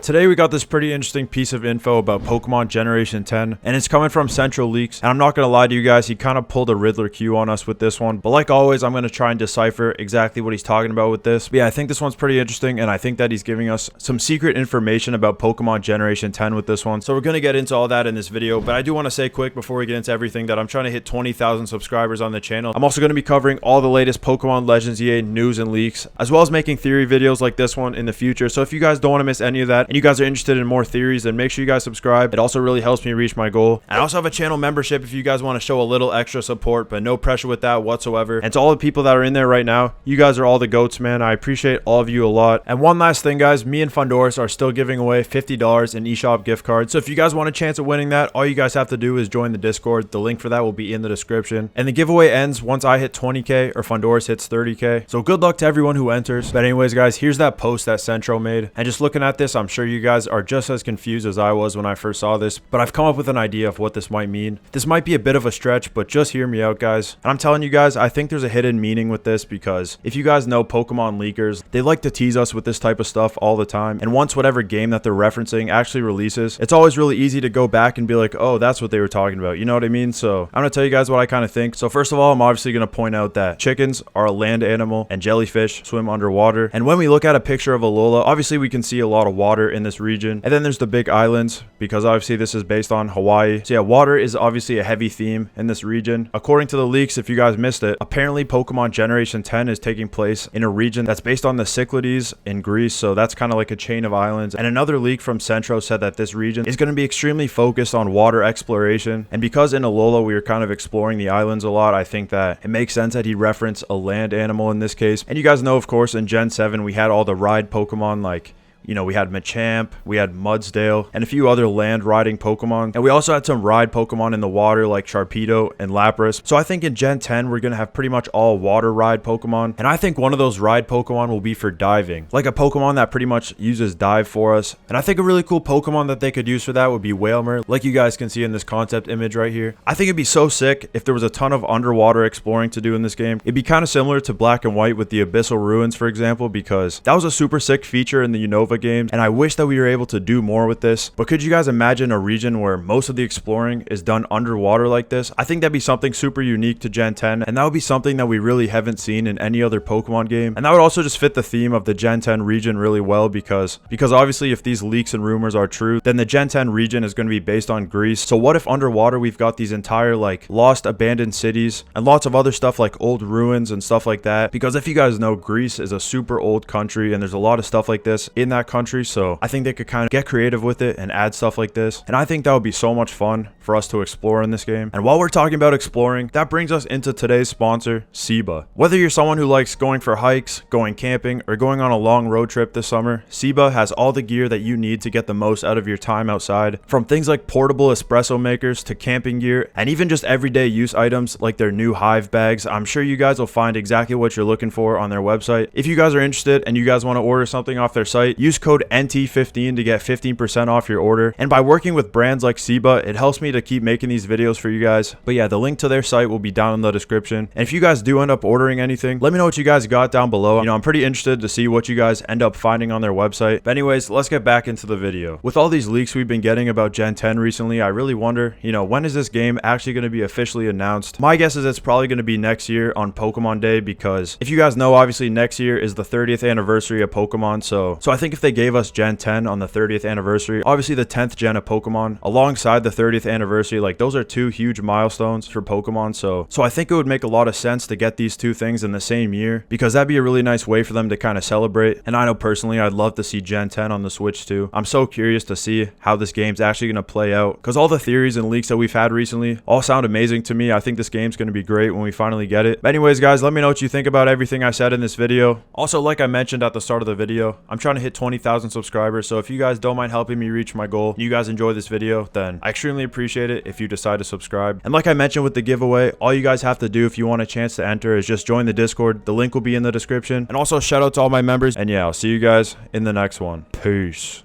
Today we got this pretty interesting piece of info about Pokemon Generation 10, and it's coming from Central Leaks. And I'm not gonna lie to you guys, he kind of pulled a Riddler Q on us with this one. But like always, I'm gonna try and decipher exactly what he's talking about with this. But yeah, I think this one's pretty interesting, and I think that he's giving us some secret information about Pokemon Generation 10 with this one. So we're gonna get into all that in this video. But I do want to say quick before we get into everything that I'm trying to hit 20,000 subscribers on the channel. I'm also gonna be covering all the latest Pokemon Legends EA news and leaks, as well as making theory videos like this one in the future. So if you guys don't want to miss any of that, and you guys are interested in more theories, then make sure you guys subscribe. It also really helps me reach my goal. And I also have a channel membership if you guys want to show a little extra support, but no pressure with that whatsoever. And to all the people that are in there right now, you guys are all the goats, man. I appreciate all of you a lot. And one last thing, guys, me and Fundoris are still giving away $50 in eShop gift cards. So if you guys want a chance of winning that, all you guys have to do is join the Discord. The link for that will be in the description. And the giveaway ends once I hit 20k or Fundoris hits 30k. So good luck to everyone who enters. But anyways, guys, here's that post that Centro made. And just looking at this, I'm sure you guys are just as confused as I was when I first saw this, but I've come up with an idea of what this might mean. This might be a bit of a stretch, but just hear me out, guys. And I'm telling you guys, I think there's a hidden meaning with this, because if you guys know Pokemon leakers, they like to tease us with this type of stuff all the time. And once whatever game that they're referencing actually releases, it's always really easy to go back and be like, oh, that's what they were talking about. You know what I mean? So I'm gonna tell you guys what I kind of think. So first of all, I'm obviously gonna point out that chickens are a land animal and jellyfish swim underwater. And when we look at a picture of Alola, obviously we can see a lot of water in this region. And then there's the big islands, because obviously this is based on Hawaii. So yeah, water is obviously a heavy theme in this region. According to the leaks, if you guys missed it, apparently Pokemon Generation 10 is taking place in a region that's based on the Cyclades in Greece. So that's kind of like a chain of islands. And another leak from Centro said that this region is going to be extremely focused on water exploration. And because in Alola we were kind of exploring the islands a lot, I think that it makes sense that he referenced a land animal in this case. And you guys know, of course, in Gen 7 we had all the ride Pokemon, like, you know, we had Machamp, we had Mudsdale, and a few other land riding Pokemon. And we also had some ride Pokemon in the water like Sharpedo and Lapras. So I think in Gen 10, we're going to have pretty much all water ride Pokemon. And I think one of those ride Pokemon will be for diving, like a Pokemon that pretty much uses dive for us. And I think a really cool Pokemon that they could use for that would be Whalmer, like you guys can see in this concept image right here. I think it'd be so sick if there was a ton of underwater exploring to do in this game. It'd be kind of similar to Black and White with the Abyssal Ruins, for example, because that was a super sick feature in the Unova games, and I wish that we were able to do more with this. But could you guys imagine a region where most of the exploring is done underwater like this? I think that'd be something super unique to Gen 10, and that would be something that we really haven't seen in any other Pokemon game. And that would also just fit the theme of the Gen 10 region really well, because obviously if these leaks and rumors are true, then the Gen 10 region is going to be based on Greece. So what if underwater we've got these entire like lost abandoned cities and lots of other stuff like old ruins and stuff like that? Because if you guys know, Greece is a super old country, and there's a lot of stuff like this in that country. So I think they could kind of get creative with it and add stuff like this. And I think that would be so much fun for us to explore in this game. And while we're talking about exploring, that brings us into today's sponsor, Seba. Whether you're someone who likes going for hikes, going camping, or going on a long road trip this summer, Seba has all the gear that you need to get the most out of your time outside. From things like portable espresso makers to camping gear, and even just everyday use items like their new Hive bags. I'm sure you guys will find exactly what you're looking for on their website. If you guys are interested and you guys want to order something off their site, use code NT15 to get 15% off your order. And by working with brands like Seba, it helps me to keep making these videos for you guys. But yeah, the link to their site will be down in the description. And if you guys do end up ordering anything, let me know what you guys got down below. You know, I'm pretty interested to see what you guys end up finding on their website. But anyways, let's get back into the video. With all these leaks we've been getting about Gen 10 recently, I really wonder, you know, when is this game actually going to be officially announced? My guess is it's probably going to be next year on Pokemon Day, because if you guys know, obviously next year is the 30th anniversary of Pokemon. So I think if they gave us Gen 10 on the 30th anniversary, obviously the 10th gen of Pokemon alongside the 30th anniversary, like those are two huge milestones for Pokemon. So I think it would make a lot of sense to get these two things in the same year, because that'd be a really nice way for them to kind of celebrate. And I know personally I'd love to see Gen 10 on the Switch too. I'm so curious to see how this game's actually going to play out, because all the theories and leaks that we've had recently all sound amazing to me. I think this game's going to be great when we finally get it. But anyways, guys, let me know what you think about everything I said in this video. Also, like I mentioned at the start of the video, I'm trying to hit 20,000 subscribers. So if you guys don't mind helping me reach my goal and you guys enjoy this video, then I extremely appreciate it if you decide to subscribe. And like I mentioned with the giveaway, all you guys have to do if you want a chance to enter is just join the Discord. The link will be in the description. And also shout out to all my members. And yeah, I'll see you guys in the next one. Peace.